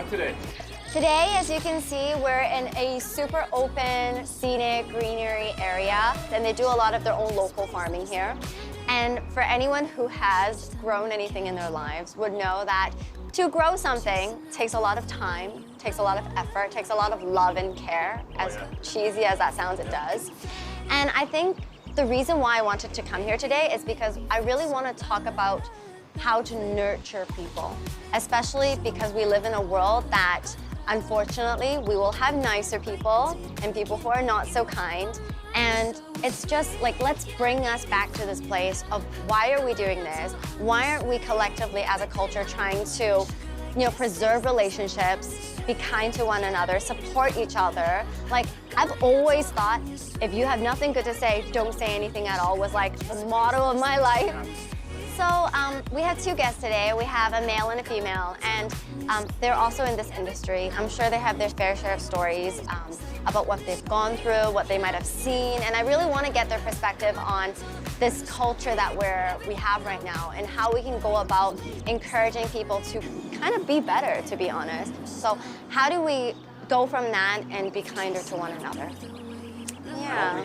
have today? Today, as you can see, we're in a super open, scenic, greenery area. And they do a lot of their own local farming here. And for anyone who has grown anything in their lives would know that to grow something takes a lot of time, takes a lot of effort, takes a lot of love and care. As cheesy as that sounds, it does. And I think the reason why I wanted to come here today is because I really want to talk about how to nurture people, especially because we live in a world that, unfortunately, we will have nicer people and people who are not so kind. And it's just like, let's bring us back to this place of why are we doing this? Why aren't we collectively as a culture trying to, preserve relationships, be kind to one another, support each other? Like, I've always thought, if you have nothing good to say, don't say anything at all, was like the motto of my life. So we have two guests today. We have a male and a female, and they're also in this industry. I'm sure they have their fair share of stories about what they've gone through, what they might have seen, and I really want to get their perspective on this culture that we have right now and how we can go about encouraging people to kind of be better, to be honest. So how do we go from that and be kinder to one another? Yeah.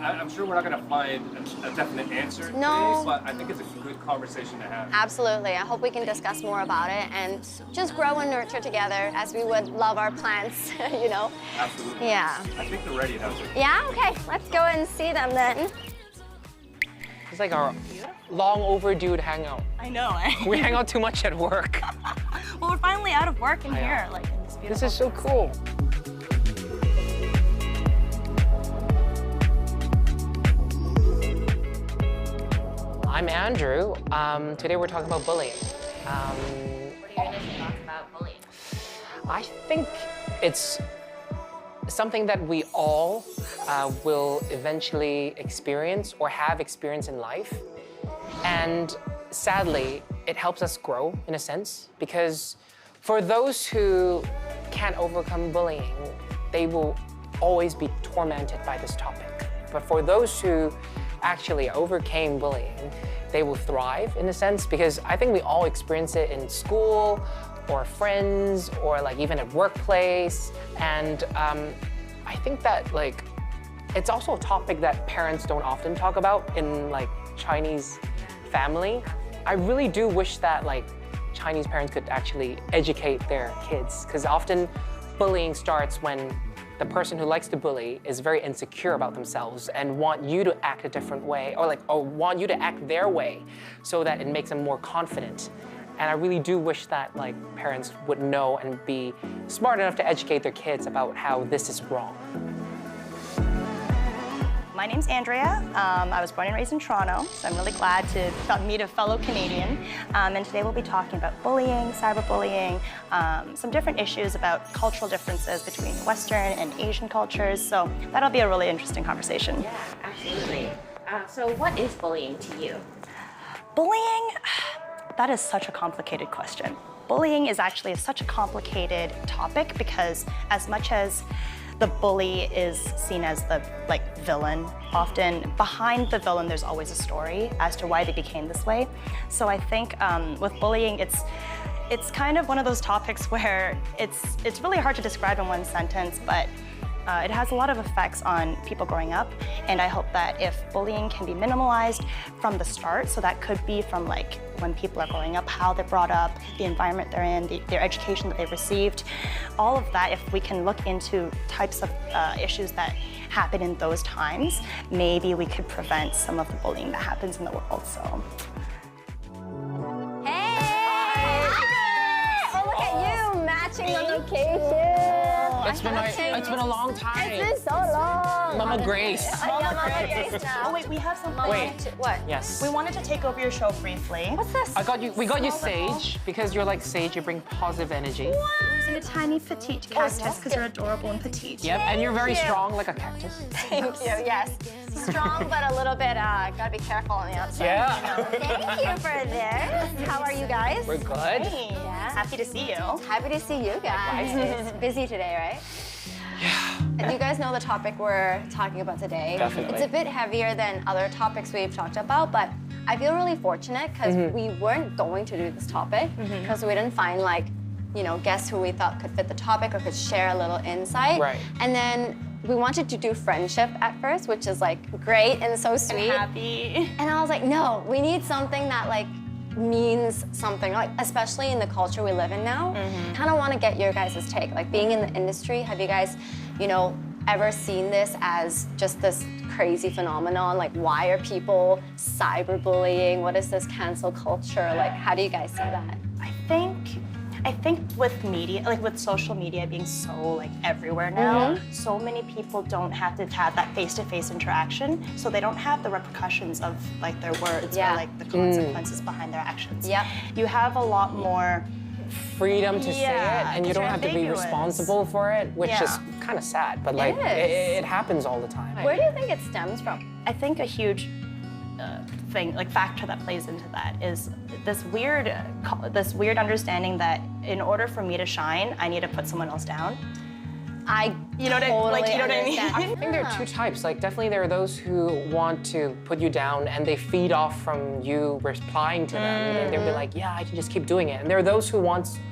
I'm sure we're not going to find a definite answer today, but I think it's a good conversation to have. Absolutely. I hope we can discuss more about it and just grow and nurture together as we would love our plants, Absolutely. Yeah. I think they're ready now. Yeah? Okay. Let's go and see them then. It's like our long overdue hangout. I know, eh? We hang out too much at work. Well, we're finally out of work in here, like in this beautiful. This is so cool. I'm Andrew. Today we're talking about bullying. What are your initial thoughts about bullying? I think it's something that we all will eventually experience or have experienced in life. And sadly, it helps us grow in a sense, because for those who can't overcome bullying, they will always be tormented by this topic. But for those who actually overcame bullying, they will thrive in a sense, because I think we all experience it in school or friends or like even at workplace. And I think that it's also a topic that parents don't often talk about in Chinese family. I really do wish that Chinese parents could actually educate their kids, because often bullying starts when the person who likes to bully is very insecure about themselves and want you to act a different way, or want you to act their way, so that it makes them more confident. And I really do wish that parents would know and be smart enough to educate their kids about how this is wrong. My name's Andrea. I was born and raised in Toronto, so I'm really glad to meet a fellow Canadian. And today we'll be talking about bullying, cyberbullying, some different issues about cultural differences between Western and Asian cultures. So that'll be a really interesting conversation. Yeah, absolutely. So what is bullying to you? Bullying, that is such a complicated question. Bullying is actually such a complicated topic because as much as the bully is seen as the villain, often behind the villain there's always a story as to why they became this way. So I think with bullying, it's kind of one of those topics where it's really hard to describe in one sentence, but it has a lot of effects on people growing up, and I hope that if bullying can be minimalized from the start, so that could be from when people are growing up, how they're brought up, the environment they're in, their education that they've received, all of that, if we can look into types of issues that happen in those times, maybe we could prevent some of the bullying that happens in the world, so. Hey! Oh, look at you, matching the location. It's been a long time. It's been so long. Mama Grace. Mama Grace now. Oh wait, we have something. Wait. What? Yes. We wanted to take over your show briefly. What's this? We got you Sage, because you're like Sage, you bring positive energy. And a tiny petite cactus because you're adorable and petite. Yep, and you're very strong like a cactus. Thank you, yes. Strong, but a little bit, gotta be careful on the outside. Yeah. Thank you for this. How are you guys? We're good. Hey, Yeah. happy to see you. Happy to see you guys. It's busy today, right? Yeah. And you guys know the topic we're talking about today. Definitely. It's a bit heavier than other topics we've talked about, but I feel really fortunate because we weren't going to do this topic because we didn't find guests who we thought could fit the topic or could share a little insight. Right. And then we wanted to do friendship at first, which is like great and so sweet. And happy. And I was like, no, we need something that like means something, like especially in the culture we live in now. Kind of want to get your guys' take. Like being in the industry, have you guys, ever seen this as just this crazy phenomenon? Like why are people cyberbullying? What is this cancel culture? Like how do you guys see that? I think with media, like with social media being so like everywhere now, so many people don't have to have that face-to-face interaction, so they don't have the repercussions of like their words or like the consequences behind their actions. Yep. You have a lot more freedom to say it, and you don't have to be ambiguous. responsible for it, which is kind of sad, but like it happens all the time. Where do you think it stems from? I think a huge factor that plays into that is this weird understanding that in order for me to shine, I need to put someone else down. You know what I mean? I think there are two types. Like definitely there are those who want to put you down and they feed off from you replying to them. And they'll be like, yeah, I can just keep doing it. And there are those who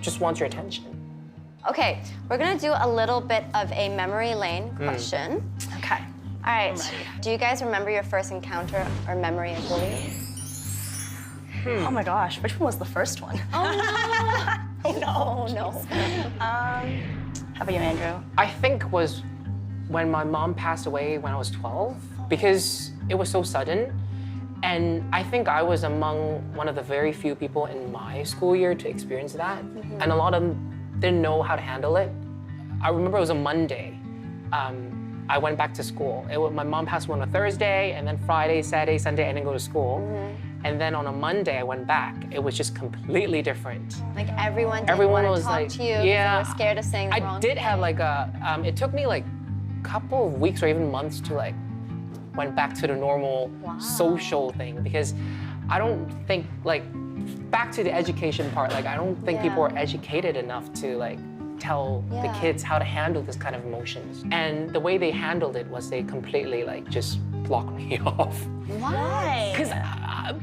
just want your attention. Okay, we're gonna do a little bit of a memory lane question. Okay. All right, do you guys remember your first encounter or memory of bullying? Oh my gosh, which one was the first one? Oh no. Oh no. How about you, Andrew? I think was when my mom passed away when I was 12, because it was so sudden. And I think I was among one of the very few people in my school year to experience that. And a lot of them didn't know how to handle it. I remember it was a Monday. I went back to school. My mom passed away on a Thursday, and then Friday, Saturday, Sunday, I didn't go to school. And then on a Monday, I went back. It was just completely different. Like everyone didn't want to talk to you because they were scared of saying the wrong I did thing. have like it took me like a couple of weeks or even months to like went back to the normal social thing, because I don't think back to the education part, like I don't think people are educated enough to like tell the kids how to handle this kind of emotions. And the way they handled it was they completely like just blocked me off. Why? Because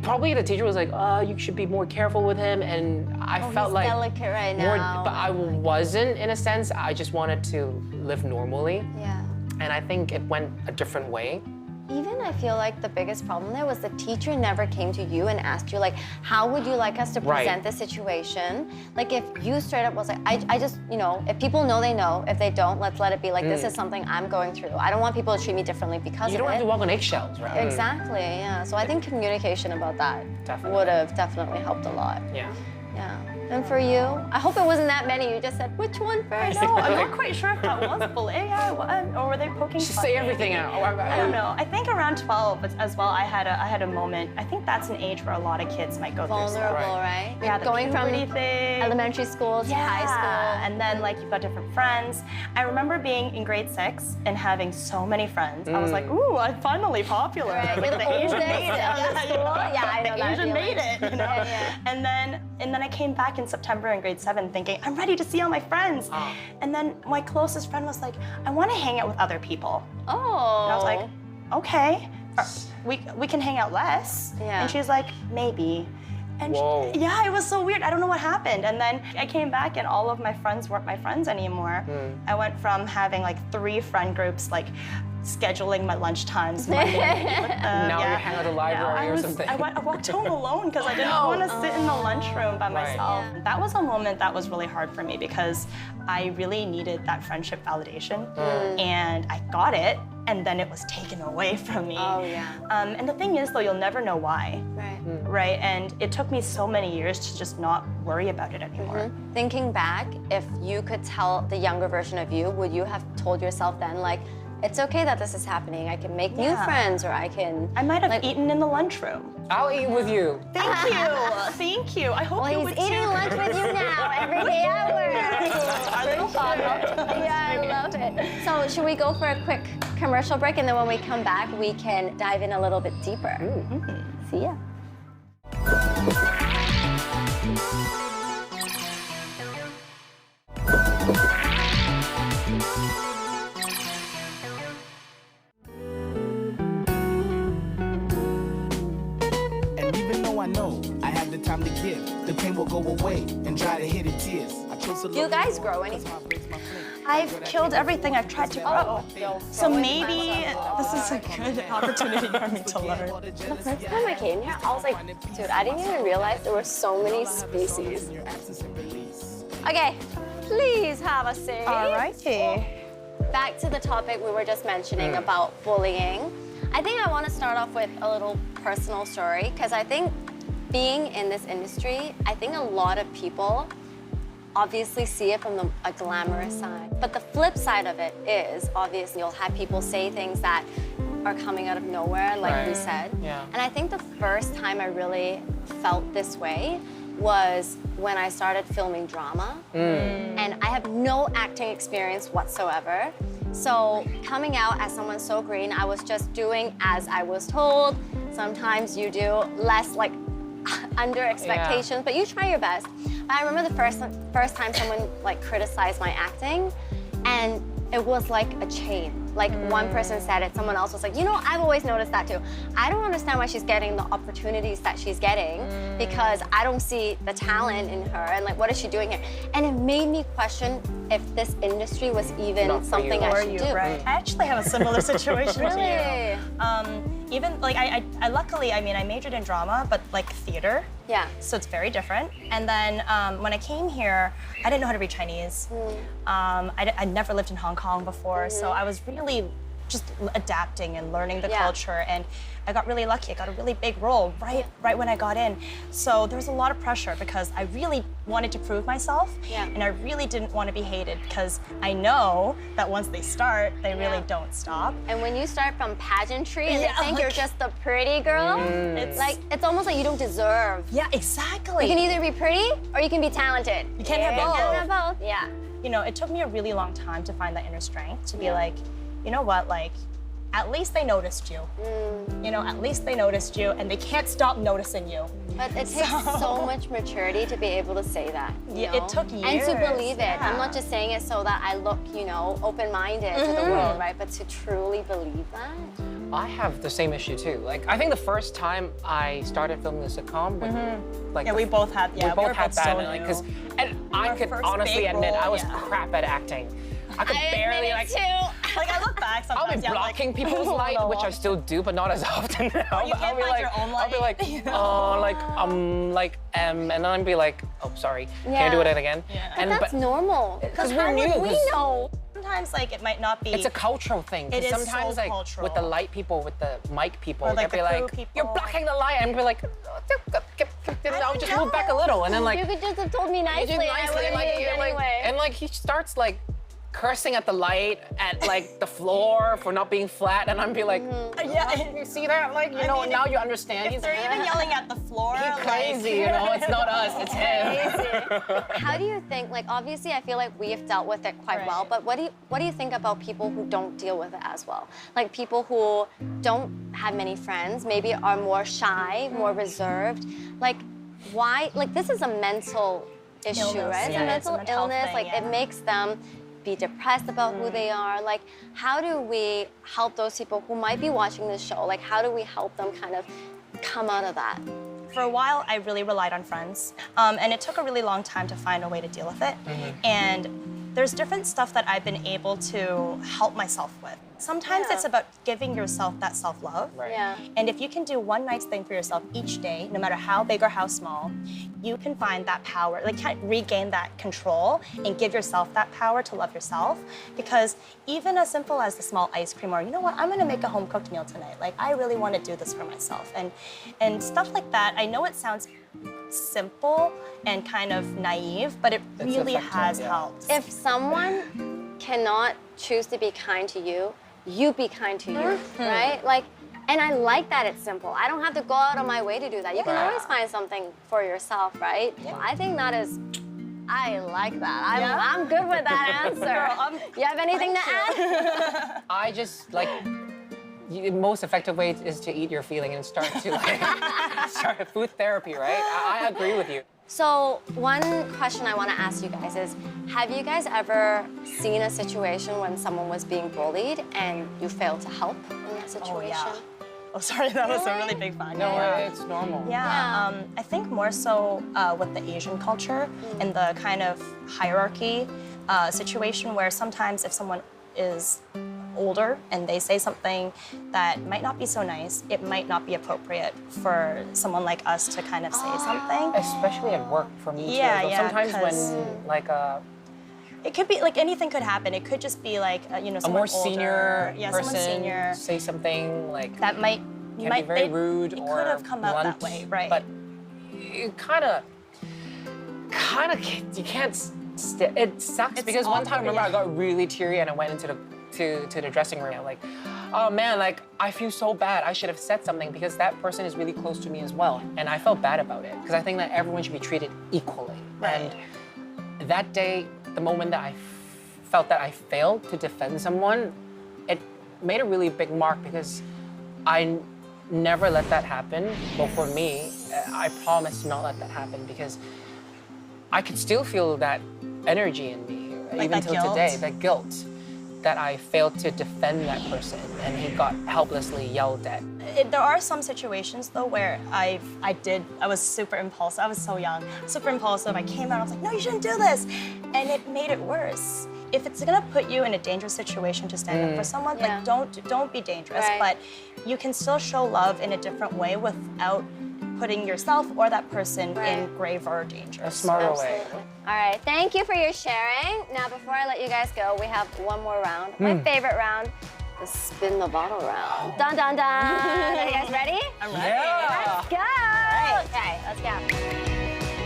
probably the teacher was like, you should be more careful with him, and I felt he's like delicate right now. but I wasn't in a sense. I just wanted to live normally. Yeah. And I think it went a different way. Even I feel like the biggest problem there was the teacher never came to you and asked you like, how would you like us to present this situation? Like if you straight up was like, I just, if people know, they know. If they don't, let's let it be like, this is something I'm going through. I don't want people to treat me differently because of it. You don't have to walk on eggshells, right? Exactly, yeah. So I think communication about that would have definitely helped a lot. Yeah. Yeah. And for you, I hope it wasn't that many. You just said, which one first? No, I'm not quite sure if that was bullying, or were they poking Just fun say at me? everything out. I don't know. I think around 12 as well, I had a moment. I think that's an age where a lot of kids might go through stuff. Vulnerable, right? Yeah, the going from puberty thing. elementary school to high school. And then like you've got different friends. I remember being in grade 6 and having so many friends. I was like, ooh, I'm finally popular. Right. Like You're the Asian oldest made it. of the school. Yeah, I know the that Asian feeling. made it. Yeah. And then I came back in September in grade 7 thinking, I'm ready to see all my friends. And then my closest friend was like, I want to hang out with other people. Oh. And I was like, okay, we can hang out less. Yeah. And she's like, maybe. And Whoa. yeah, it was so weird. I don't know what happened. And then I came back and all of my friends weren't my friends anymore. I went from having like 3 friend groups, like scheduling my lunch times Monday and meet with them. Now you hang out at the library or something. I walked home alone because I didn't want to sit in the lunchroom by myself. Yeah. That was a moment that was really hard for me because I really needed that friendship validation. And I got it, and then it was taken away from me. Oh, yeah. And the thing is, though, you'll never know why. Right. Right? And it took me so many years to just not worry about it anymore. Thinking back, if you could tell the younger version of you, would you have told yourself then, like, it's okay that this is happening. I can make new friends, or I can... I might have eaten in the lunchroom. I'll eat with you. Thank you. Thank you. I hope you Well, would he's eating too. lunch with you now, every day at work. Our little follow-up. Yeah, I love it. So should we go for a quick commercial break, and then when we come back, we can dive in a little bit deeper. See ya. And even though I know I have the time to give, the pain will go away and dry the hidden tears. I Do you guys grow anything? I've killed everything I've tried to grow. So maybe this is a good opportunity for me to learn. The first time I came here, I was like, dude, I didn't even realize there were so many species. Okay, please have a seat. Alrighty. Back to the topic we were just mentioning about bullying. I think I want to start off with a little personal story, because I think being in this industry, I think a lot of people obviously see it from a glamorous side. But the flip side of it is, obviously, you'll have people say things that are coming out of nowhere, like we said. Yeah. And I think the first time I really felt this way was when I started filming drama. And I have no acting experience whatsoever. So coming out as someone so green, I was just doing as I was told. Sometimes you do less like under expectations, but you try your best. But I remember the first time someone like criticized my acting, and it was like a chain. Like one person said it, someone else was like, you know, I've always noticed that too. I don't understand why she's getting the opportunities that she's getting because I don't see the talent in her, and like, what is she doing here? And it made me question if this industry was even something I should do. Right. I actually have a similar situation to Really? you. Even like I luckily, I mean, I majored in drama, but like theater. Yeah. So it's very different. And then when I came here, I didn't know how to read Chinese. I'd never lived in Hong Kong before, so I was really just adapting and learning the culture. And I got really lucky. I got a really big role right when I got in. So there was a lot of pressure because I really wanted to prove myself. Yeah. And I really didn't want to be hated because I know that once they start, they really don't stop. And when you start from pageantry and they think you're just the pretty girl, it's almost like you don't deserve. Yeah, exactly. You can either be pretty or you can be talented. You can't have both. You can't have both. Yeah. You know, it took me a really long time to find that inner strength to be like, you know what, like, at least they noticed you. You know, at least they noticed you, and they can't stop noticing you. But it takes so much maturity to be able to say that. You know? It took years. And to believe it. I'm Yeah. not just saying it so that I look, you know, open-minded to the world, right? But to truly believe that. I have the same issue too. Like, I think the first time I started filming the sitcom, like, Yeah, we both had, we both had that, so and like, because, new. and I Our could first honestly big admit I role, was yeah. crap at acting. I could barely like. Like, I look back I'll sometimes, be blocking people's light, which I still do, but not as often now. you But can't I'll be find like, your own I'll be light, like, you know? and then I'd be like, oh, sorry, can I do it again? Yeah. And That's normal. because how we're new. would we know? Sometimes, like, it might not be. It's a cultural thing. 'Cause It is sometimes, so like, cultural. with the light people, with the mic people, Or, like, they'll be the crew like, people. you're blocking the light, and I'd be like, I'll just move back a little, and then like, You could just have told me you nicely. do I nicely, wouldn't like, do it you're like, anyway. and like he starts like cursing at the light, at like the floor for not being flat, and I'd be like, Yeah. you see that? Like, you know, mean, now you understand. If they're even yelling at the floor, He's like, crazy, you know, it's not us, it's him. How do you think, like, obviously I feel like we have dealt with it quite well, but what do you think about people who don't deal with it as well? Like people who don't have many friends, maybe are more shy, more reserved. Like, why, like, this is a mental issue, Illness, right? It's yeah, a it's a mental mental illness, thing, like, it yeah. makes them be depressed about who they are. Like, how do we help those people who might be watching this show? Like, how do we help them kind of come out of that? For a while, I really relied on friends, and it took a really long time to find a way to deal with it. And there's different stuff that I've been able to help myself with. Sometimes it's about giving yourself that self-love. Right. Yeah. And if you can do one nice thing for yourself each day, no matter how big or how small, you can find that power, like kind of regain that control and give yourself that power to love yourself. Because even as simple as the small ice cream or, you know what, I'm gonna make a home-cooked meal tonight. Like, I really wanna do this for myself. And stuff like that, I know it sounds simple and kind of naive, but it really effective, has yeah. helped. If someone cannot choose to be kind to you, you be kind to you, right? Like, and I like that it's simple. I don't have to go out of my way to do that. You can always find something for yourself, right? I think that is, I like that. I'm good with that answer. You have anything to add? I just like, the most effective way is to eat your feeling and start to like, start food therapy, right? I agree with you. So one question I want to ask you guys is, have you guys ever seen a situation when someone was being bullied and you failed to help in that situation? Oh, sorry, that was a really big fan. No, Yeah. it's normal. Yeah, I think more so with the Asian culture and the kind of hierarchy situation where sometimes if someone is older and they say something that might not be so nice, it might not be appropriate for someone like us to kind of say something. Especially at work for me Yeah, too. yeah, Sometimes 'cause- when like It could be like anything could happen. It could just be like you know a someone more senior older. Yeah, person someone senior say something like that might can be very rude it or could have come out blunt, that way, right? But it kind of you can't. It sucks It's because one time I awkward, remember I yeah. got really teary and I went into the dressing room like, oh man, like I feel so bad. I should have said something because that person is really close to me as well, and I felt bad about it because I think that everyone should be treated equally. Right. And that day, the moment that I felt that I failed to defend someone, it made a really big mark because I never let that happen. But for me, I promise to not let that happen because I could still feel that energy in me, Like even that till guilt? today, that guilt that I failed to defend that person and he got helplessly yelled at. There are some situations though where I was super impulsive. I was so young, super impulsive. I came out, I was like, no, you shouldn't do this. And it made it worse. If it's gonna put you in a dangerous situation to stand up for someone, Yeah. like don't be dangerous. Right. But you can still show love in a different way without putting yourself or that person Right. in graver danger. A smarter way. All right, thank you for your sharing. Now, before I let you guys go, we have one more round. My favorite round, the spin the bottle round. Dun, dun, dun. Are you guys ready? I'm ready. Yeah. Let's go. Okay, let's go.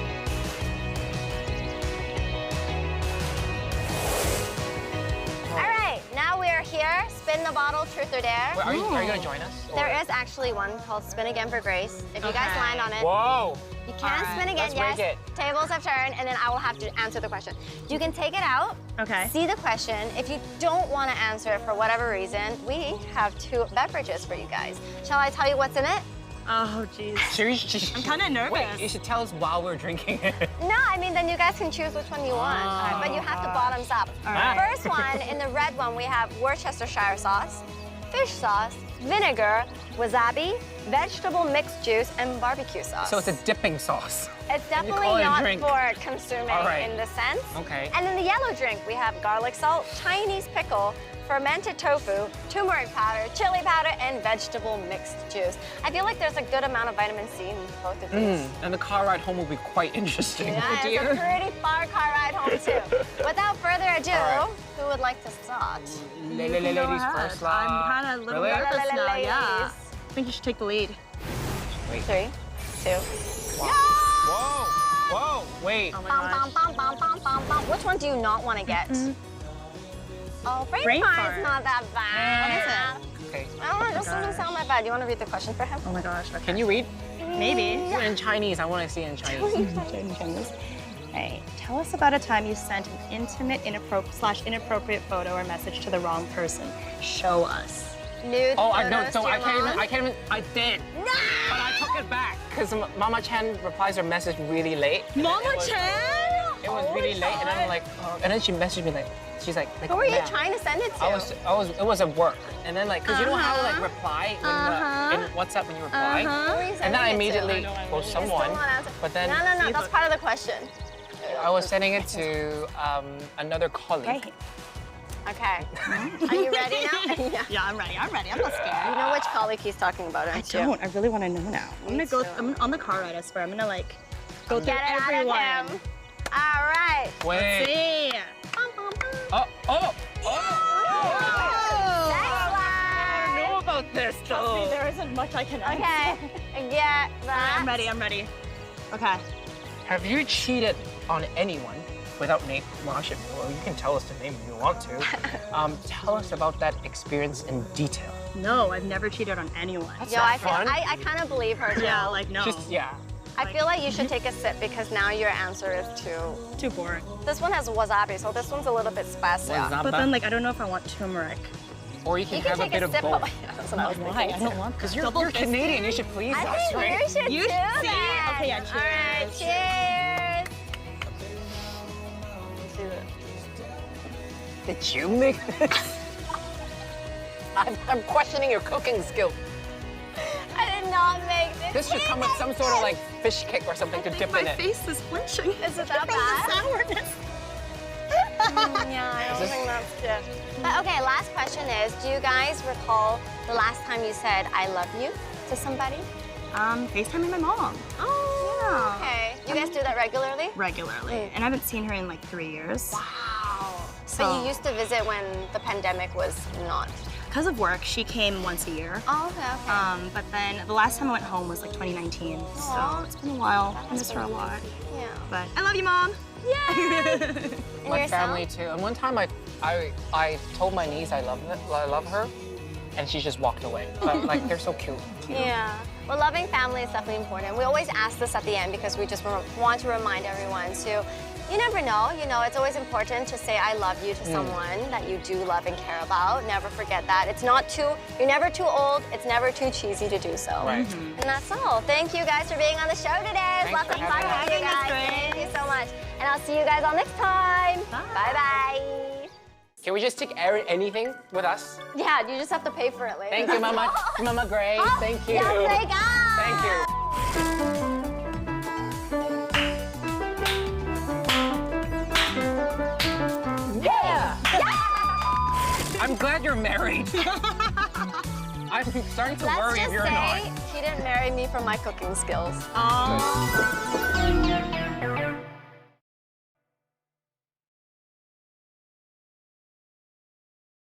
All right, now we are here. Spin the bottle, truth or dare. Wait, are you gonna join us? or- There is actually one called Spin Again for Grace. If you guys land on it, Whoa! you can spin again, let's yes. break it. Tables have turned, and then I will have to answer the question. You can take it out, Okay. see the question. If you don't want to answer it for whatever reason, we have 2 beverages for you guys. Shall I tell you what's in it? Oh, jeez. Seriously? I'm kinda nervous. Wait, you should tell us while we're drinking it. No, I mean, then you guys can choose which one you want. But you have to bottoms up. right. First one, in the red one, we have Worcestershire sauce, fish sauce, vinegar, wasabi, vegetable mixed juice, and barbecue sauce. So it's a dipping sauce. It's call definitely it a not drink. for consuming All right. in the sense. Okay. And in the yellow drink, we have garlic salt, Chinese pickle, fermented tofu, turmeric powder, chili powder, and vegetable mixed juice. I feel like there's a good amount of vitamin C in both of these. And the car ride home will be quite interesting. Yeah, Oh it's a dear. pretty far car ride home too. Without further ado, right. who would like to start? Ladies first. I'm kind of a little Really? nervous now, Ladies. yeah. I think you should take the lead. 3, 2. Whoa! Whoa! Wait. Oh my Bum, gosh. bum, bum, bum, bum, bum, bum. Which one do you not want to get? Oh, brain Brain fart's fart. not that bad. What is it? Okay. I don't know, it just doesn't sound that bad. Do you want to read the question for him? Oh my gosh. Okay. Can you read? Maybe. Do it in Chinese. I want to see it in Chinese. Hey, tell us about a time you sent an intimate, inappropriate photo or message to the wrong person. Show us. Nude Oh, I know. photos So to I your can't even. mom? I can't even. I did. No! But I took it back because Mama Chen replies her message really late. Mama Chan? It was really late, and then I'm like, and then she messaged me like, she's like, Who were you "Man." trying to send it to? it was at work, and then like, cause you know how to like reply when in WhatsApp when you reply, Who were you and then I sending it to? immediately You well still someone, want to answer? but then No, that's part of the question. I was sending it to another colleague. Right. Okay. Are you ready now? Yeah. Yeah, I'm ready. I'm ready. I'm not scared. You know which colleague he's talking about, I don't you? don't. I really want to know now. I'm gonna go. too. I'm on the car ride. I swear. I'm gonna like go through Get it everyone. out of him. All right. Wait. See. Bum, bum, bum. Oh. Next I one. know about this See, though. there isn't much I can answer. Okay. Get that. I'm ready. I'm ready. Okay. Have you cheated on anyone without name? Well, you can tell us the name if you want to. Tell us about that experience in detail. No, I've never cheated on anyone. Yo, I feel, fun. I kind of believe her too. Yeah, like no. Just yeah. I feel like you should take a sip because now your answer is too boring. This one has wasabi, so this one's a little bit spicy. But then like I don't know if I want turmeric. Or you can You can have a take bit a of sip. both. Yeah, that's what I was thinking. Why? I don't want. Because you're Canadian, you should please I us, think right? you should You do should see? that. Okay, yeah, All right, cheers. cheers. Did you make this? I'm questioning your cooking skill. not make this. This should come with some sort of like fish kick or something to dip in it. My face is flinching. Is it that bad? Sourness. Yeah, I don't think that's good. But okay, last question is, do you guys recall the last time you said I love you to somebody? FaceTiming my mom. Oh, Yeah. okay. You guys do that regularly? Regularly. And I haven't seen her in like 3 years. Wow. So- But you used to visit when the pandemic was not. Because of work, she came once a year. Oh, okay. But then the last time I went home was like 2019. Aw. So it's been a while. I miss her a lot. Yeah. But I love you, Mom. And My yourself? family too. And one time I told my niece I love her, and she just walked away. But like they're so cute. Yeah. Well, loving family is definitely important. We always ask this at the end because we just want to remind everyone to, you never know, it's always important to say I love you to someone that you do love and care about. Never forget that. You're never too old, it's never too cheesy to do so. Right. And that's all. Thank you guys for being on the show today. It's Thanks lots of for fun having with you us. guys. Great. Thank you so much. And I'll see you guys all next time. Bye-bye. Can we just take anything with us? Yeah, you just have to pay for it later. Thank you, Mama. Mama Gray. Thank you. Thank you. Yeah. I'm glad you're married. I'm starting to Let's worry just if you're not. say he didn't marry me for my cooking skills. Oh.